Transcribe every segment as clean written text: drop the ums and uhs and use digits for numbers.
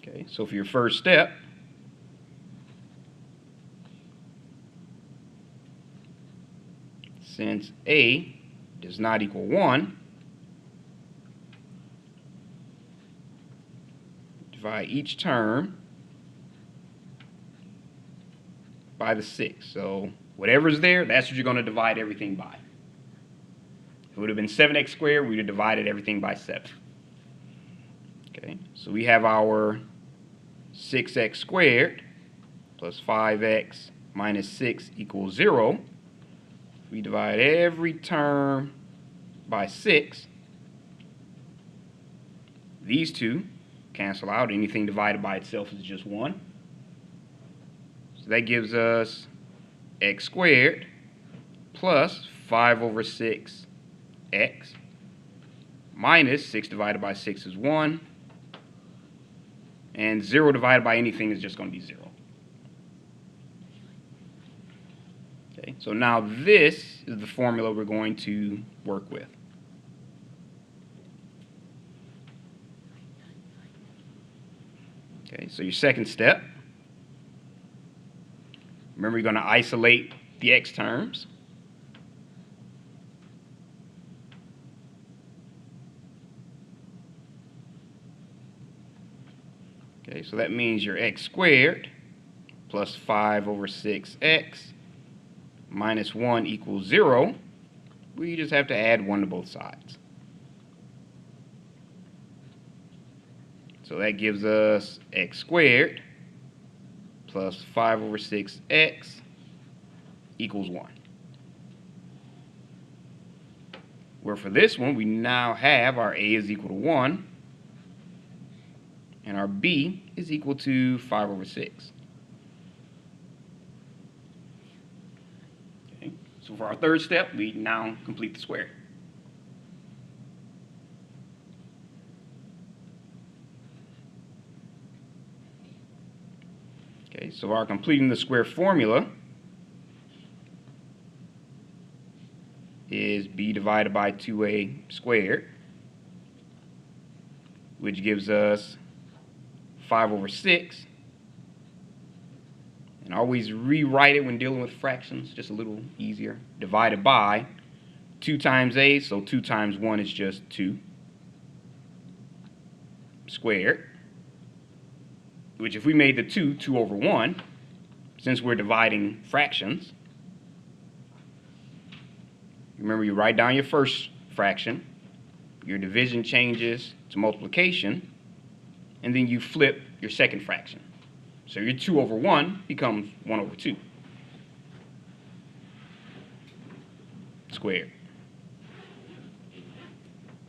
Okay, so for your first step, since a does not equal 1, divide each term by the 6. So whatever's there, that's what you're going to divide everything by. If it would have been 7x squared, we would have divided everything by 7. Okay, so we have our 6x squared plus 5x minus 6 equals 0. We divide every term by 6. These two cancel out. Anything divided by itself is just 1. So that gives us x squared plus 5 over 6x minus 6 divided by 6 is 1. And 0 divided by anything is just going to be 0. Okay, so now this is the formula we're going to work with. Okay, so your second step, remember you're going to isolate the x terms. Okay, so that means your x squared plus 5 over 6x minus 1 equals 0. We just have to add 1 to both sides. So that gives us x squared plus 5 over 6x equals 1. Where for this one, we now have our a is equal to 1, and our b is equal to 5 over 6. Okay. So for our third step, we now complete the square. Okay, so our completing the square formula is b divided by 2a squared, which gives us 5 over 6. And always rewrite it when dealing with fractions, just a little easier. Divided by 2 times a, so 2 times 1 is just 2 squared, which if we made the 2 over 1, since we're dividing fractions, remember you write down your first fraction, your division changes to multiplication, and then you flip your second fraction. So your 2 over 1 becomes 1 over 2 squared.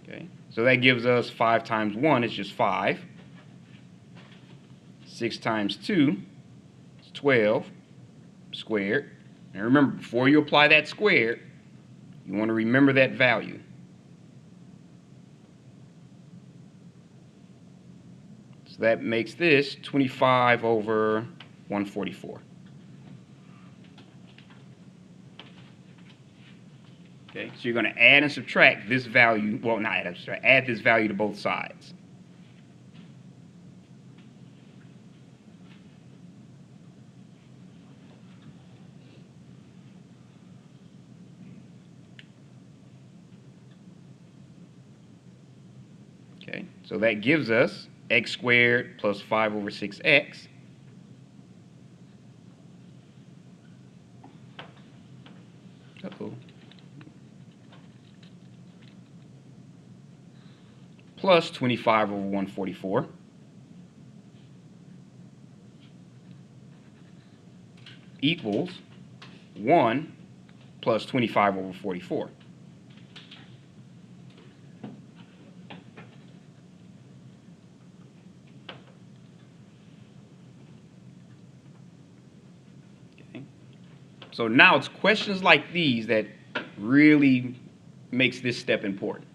Okay, so that gives us 5 times 1 is just 5. 6 times 2 is 12 squared. And remember, before you apply that squared, you want to remember that value. So that makes this 25 over 144. Okay, so you're going to add and subtract this value, well, not add and subtract, add this value to both sides. Okay, so that gives us x squared plus 5 over 6x plus 25 over 144 equals 1 plus 25 over 44. So now it's questions like these that really makes this step important.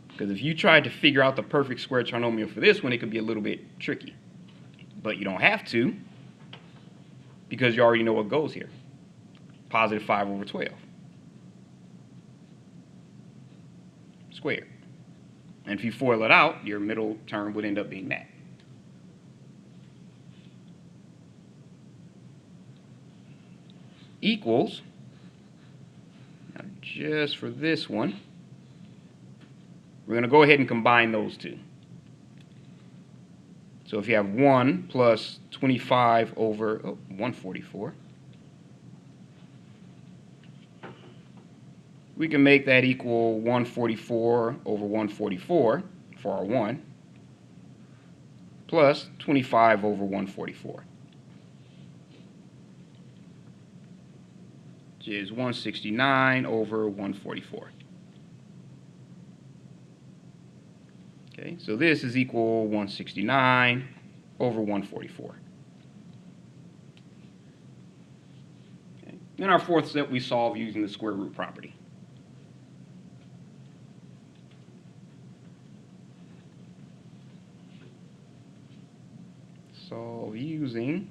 Because if you tried to figure out the perfect square trinomial for this one, it could be a little bit tricky. But you don't have to, because you already know what goes here. Positive 5 over 12 squared. And if you FOIL it out, your middle term would end up being that. equals, now just for this one, we're going to go ahead and combine those two. So if you have 1 plus 25 over 144, we can make that equal 144 over 144 for our 1, plus 25 over 144, which is 169 over 144. Okay, so this is equal 169 over 144. Okay. In our fourth step, we solve using the square root property. Solve using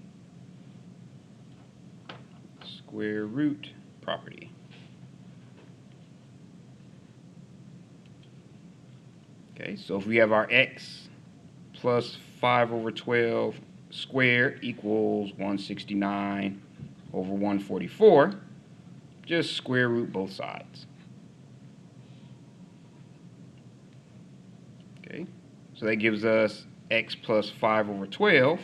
square root property. Okay, so if we have our x plus 5 over 12 squared equals 169 over 144, just square root both sides. Okay, so that gives us x plus 5 over 12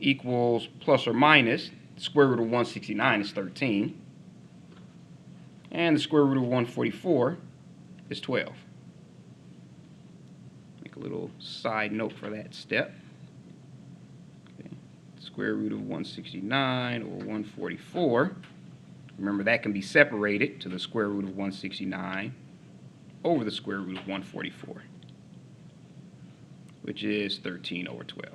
equals plus or minus, the square root of 169 is 13, and the square root of 144 is 12. Make a little side note for that step. Okay. Square root of 169 over 144. Remember, that can be separated to the square root of 169 over the square root of 144, which is 13 over 12.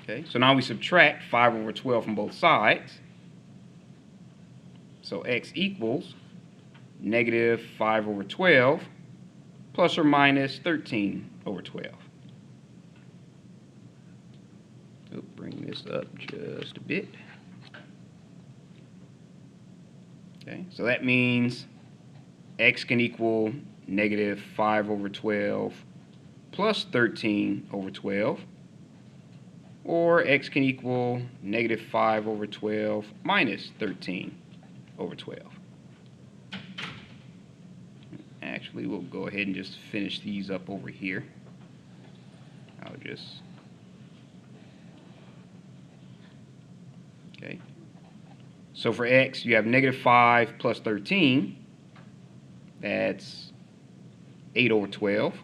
Okay, so now we subtract 5 over 12 from both sides. So x equals negative 5 over 12 plus or minus 13 over 12. So bring this up just a bit. Okay, so that means x can equal negative 5 over 12 plus 13 over 12, or x can equal negative 5 over 12 minus 13 over 12. Actually, we'll go ahead and just finish these up over here. I'll just... Okay. So for x, you have negative 5 plus 13. That's 8 over 12,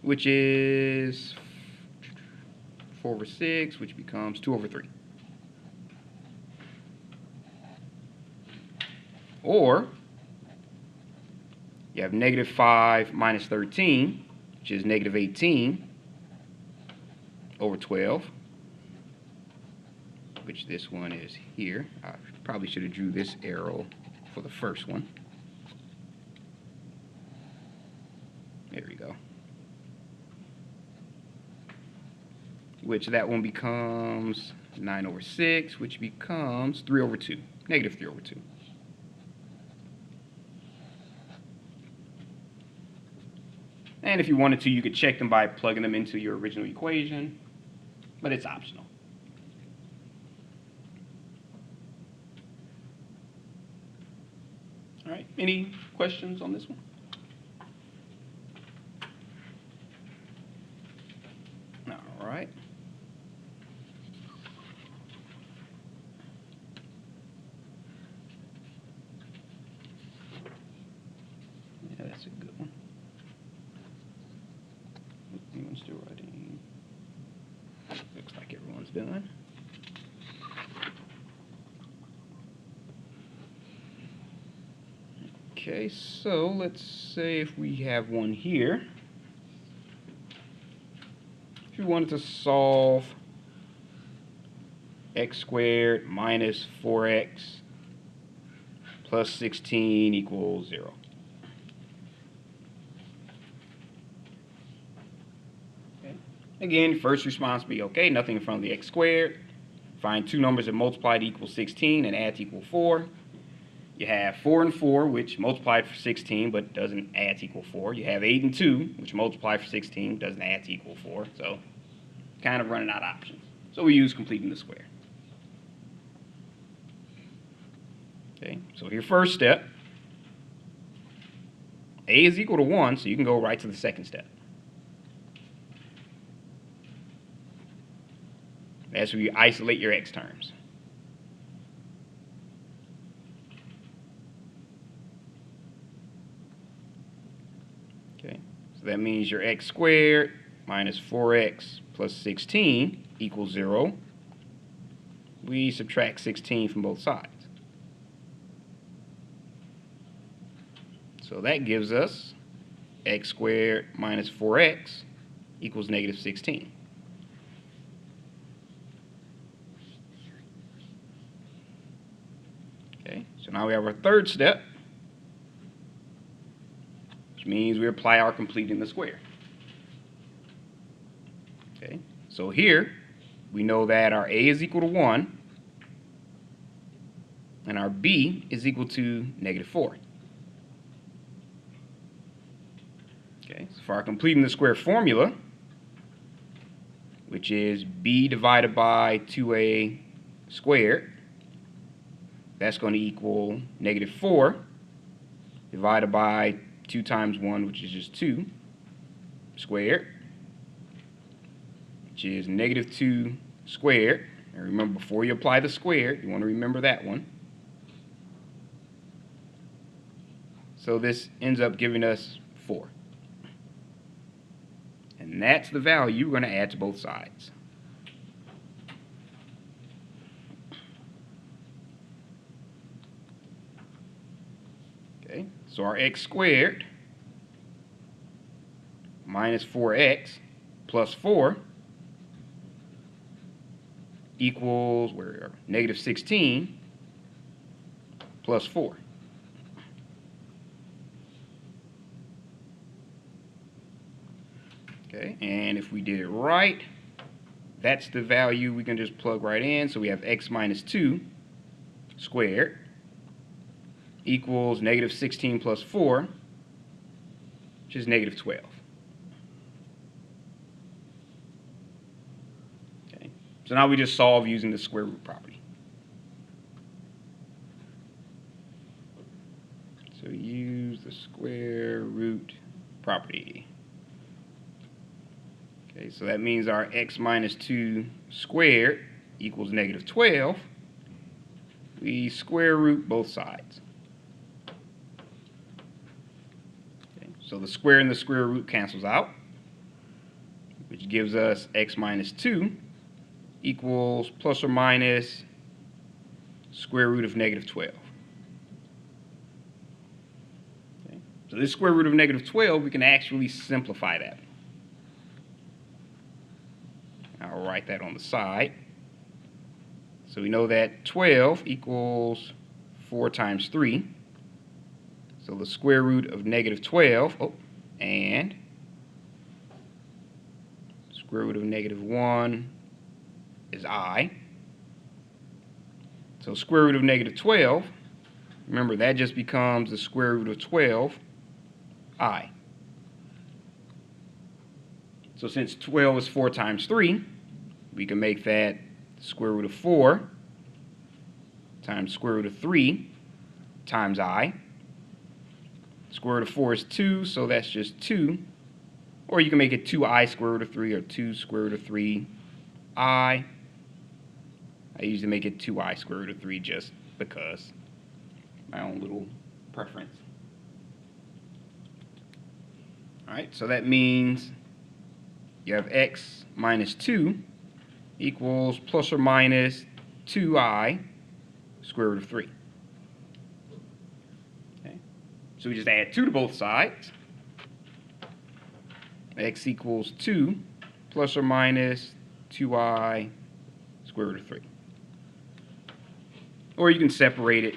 which is 4 over 6, which becomes 2 over 3. Or you have negative 5 minus 13, which is negative 18 over 12, which this one is here. I probably should have drew this arrow for the first one. There we go. Which that one becomes 9 over 6, which becomes 3 over 2, negative 3 over 2. And if you wanted to, you could check them by plugging them into your original equation, but it's optional. All right, any questions on this one? All right. Yeah, that's a good one. Anyone's still writing? Looks like everyone's done. Okay, so let's say if we have one here. If you wanted to solve x squared minus 4x plus 16 equals 0. Okay. Again, first response be okay, nothing in front of the x squared. Find two numbers that multiply to equal 16 and add to equal 4. You have 4 and 4, which multiplied for 16, but doesn't add to equal 4. You have 8 and 2, which multiplied for 16, doesn't add to equal 4. So kind of running out of options. So we use completing the square. Okay, so your first step, a is equal to 1, so you can go right to the second step. That's where you isolate your x terms. Okay, so that means your x squared minus 4x plus 16 equals 0. We subtract 16 from both sides. So that gives us x squared minus 4x equals negative 16. Okay, so now we have our third step, which means we apply our completing the square. Okay, so here we know that our a is equal to 1 and our b is equal to negative 4. Okay, so for our completing the square formula, which is b divided by 2a squared, that's going to equal negative 4 divided by 2 times 1, which is just 2, squared, which is negative 2 squared. And remember, before you apply the square, you want to remember that one. So this ends up giving us 4. And that's the value we're going to add to both sides. Okay, so our x squared minus 4x plus 4 equals negative 16 plus 4. Okay, and if we did it right, that's the value we can just plug right in. So we have x minus 2 squared equals negative 16 plus 4, which is negative 12. Okay, so now we just solve using the square root property. So use the square root property. Okay, so that means our x minus 2 squared equals negative 12. We square root both sides. Okay, so the square and the square root cancels out, which gives us x minus 2 equals plus or minus square root of negative 12. Okay, so this square root of negative 12, we can actually simplify that. I'll write that on the side. So we know that 12 equals 4 times 3. So the square root of negative 12, and square root of negative 1 is I. So square root of negative 12, remember that just becomes the square root of 12, I. So since 12 is 4 times 3, we can make that square root of 4 times square root of 3 times I. Square root of 4 is 2, so that's just 2. Or you can make it 2i square root of 3 or 2 square root of 3i. I usually make it 2i square root of 3 just because. My own little preference. Alright, so that means you have x minus 2 equals plus or minus 2i square root of 3. Okay, so we just add 2 to both sides. X equals 2 plus or minus 2i square root of 3. Or you can separate it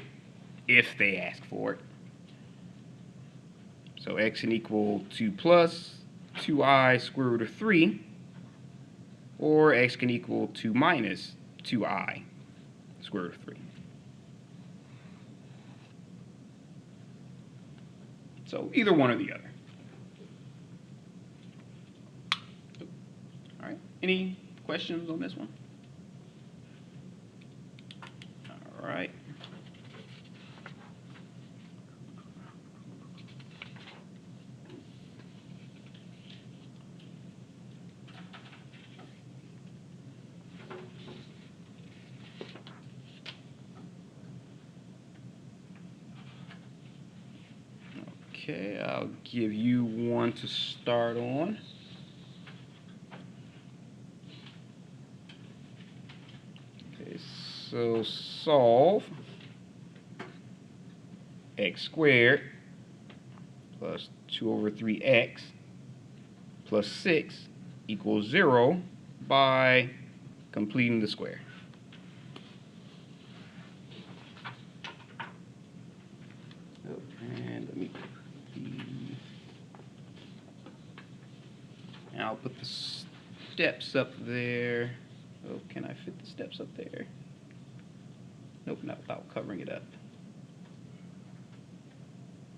if they ask for it. So x can equal 2 plus 2i square root of 3, or x can equal 2 minus 2i square root of 3. So either one or the other. All right. Any questions on this one? All right. Okay, I'll give you one to start on. Okay, so solve x squared plus 2 over 3x plus 6 equals 0 by completing the square. Oh, and let me and I'll put the steps up there. Oh, can I fit the steps up there? Nope, not without covering it up.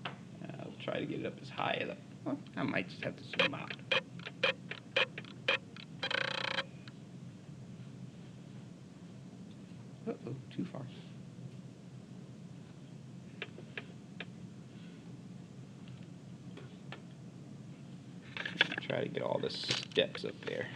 I'll try to get it up as high as well, I might just have to zoom out. Uh-oh, too far. Try to get all the steps up there.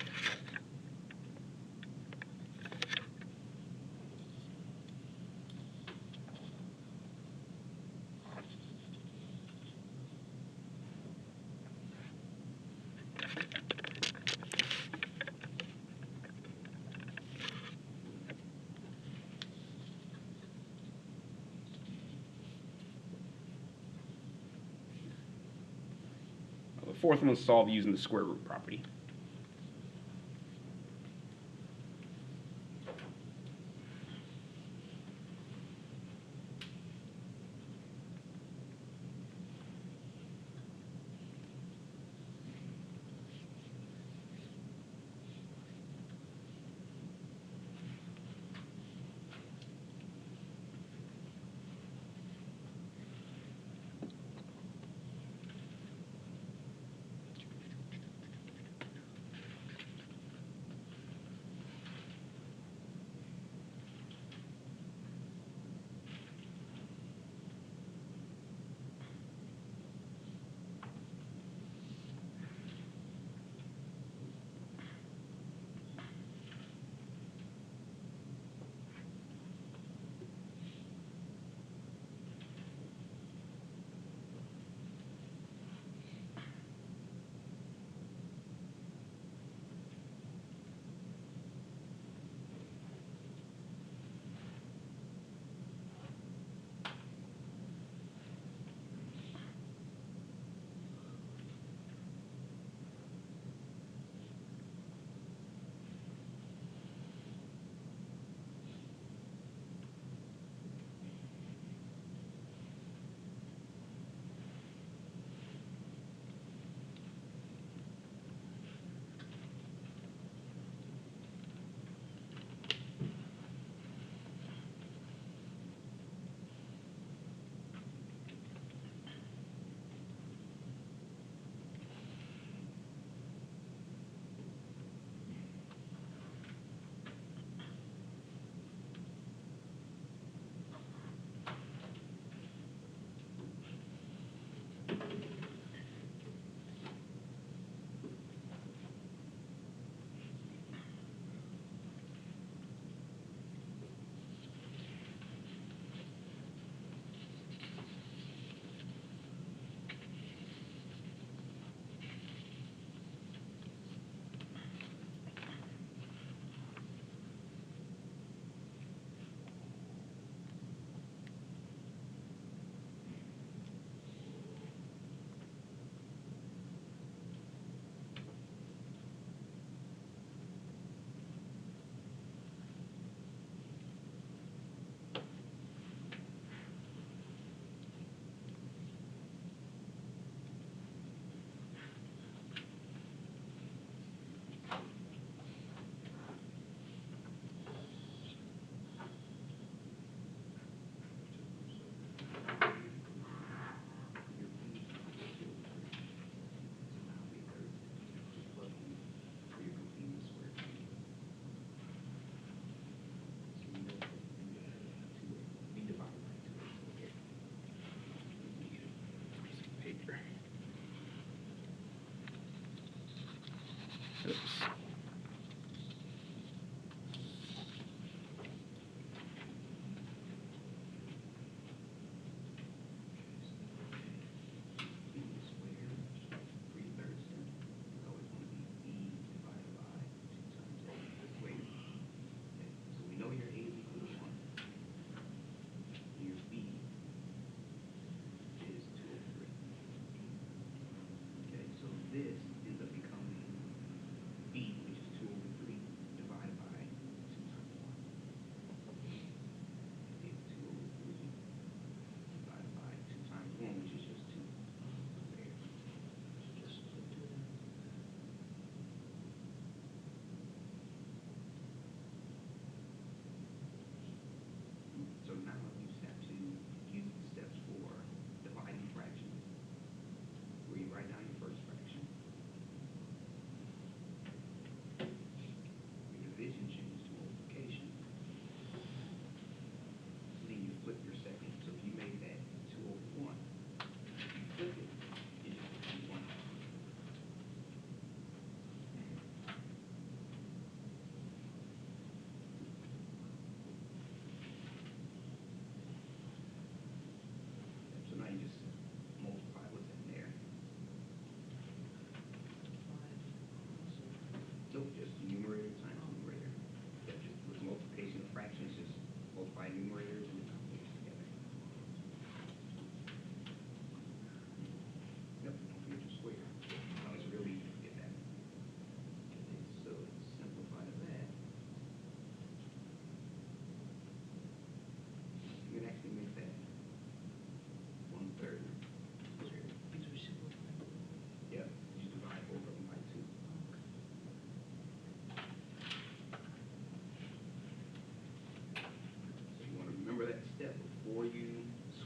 The fourth one was solved using the square root property.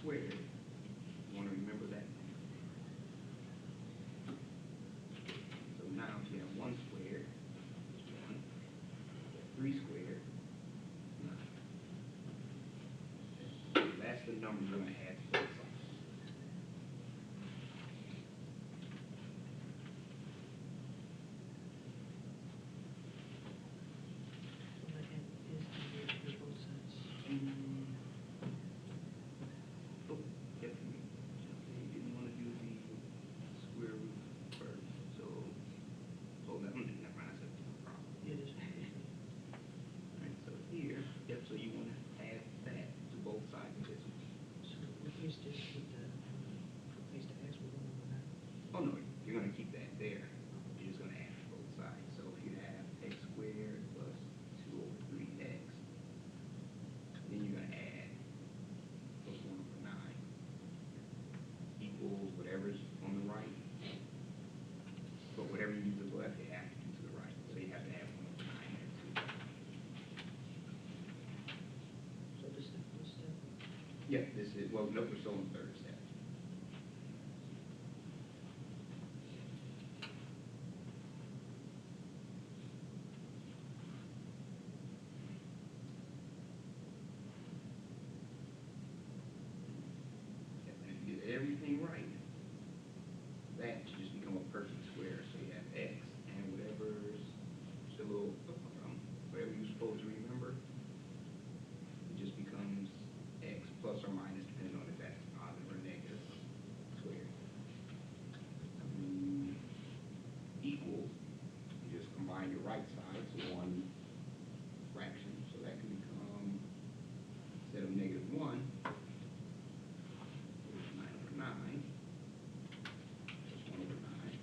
squared, you want to remember that. So now if you have 1 squared, 1, 3 squared, 9. So that's the number you're going to add to both sides. Oh, yep, you didn't want to do the square root first, so, oh, never mind, that's a problem. Alright, so here, yep, so you want to add that to both sides of this one. Oh, no, you're going to keep that there. You're just going to add to both sides. So if you have x squared plus 2 over 3x, then you're going to add plus 1 over 9 equals whatever's on the right. But whatever you do to the left, you have to do to the right. So you have to add 1 over 9 there too. So this step? Yeah, this is, well, no, we're still on the third step. And if you get everything right, that should just become a perfect square. So you have x and whatever's still whatever you're supposed to remember, it just becomes x plus or minus, depending on if that's positive or negative squared. Equals, you just combine your right sides, so one fraction, so that can become, instead of negative 1, 9 over 9, just 1 over 9.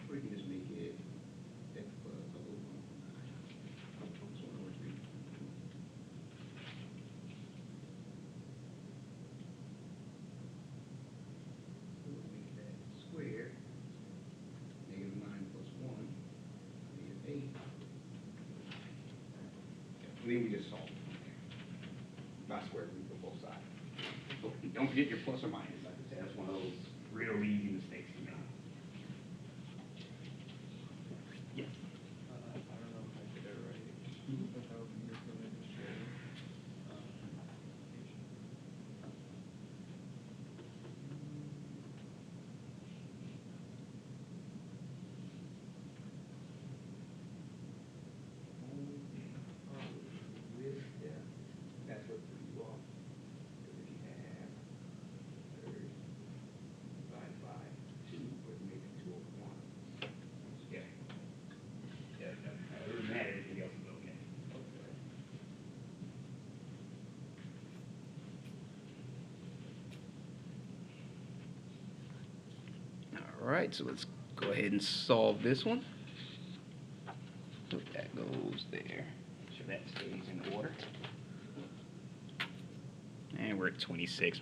Or you can just make it x plus 1 over 9. It's 1 over 3. So we'll make that squared. Negative 9 plus 1, negative 8. Then we just solve it from there. By square root for both sides. So don't forget your plus or minus. Like I said, that's one of those really easy mistakes you make. Yes. I don't know if I did it right, but that would be your permission to share. With, yeah, that's what threw you off. Because if you have third divided by 2, would make it 2 over 1. Yeah. Yeah, other than that, everything else is okay. All right, so let's go ahead and solve this one. So that goes there. Make sure that stays in order. And we're at 26.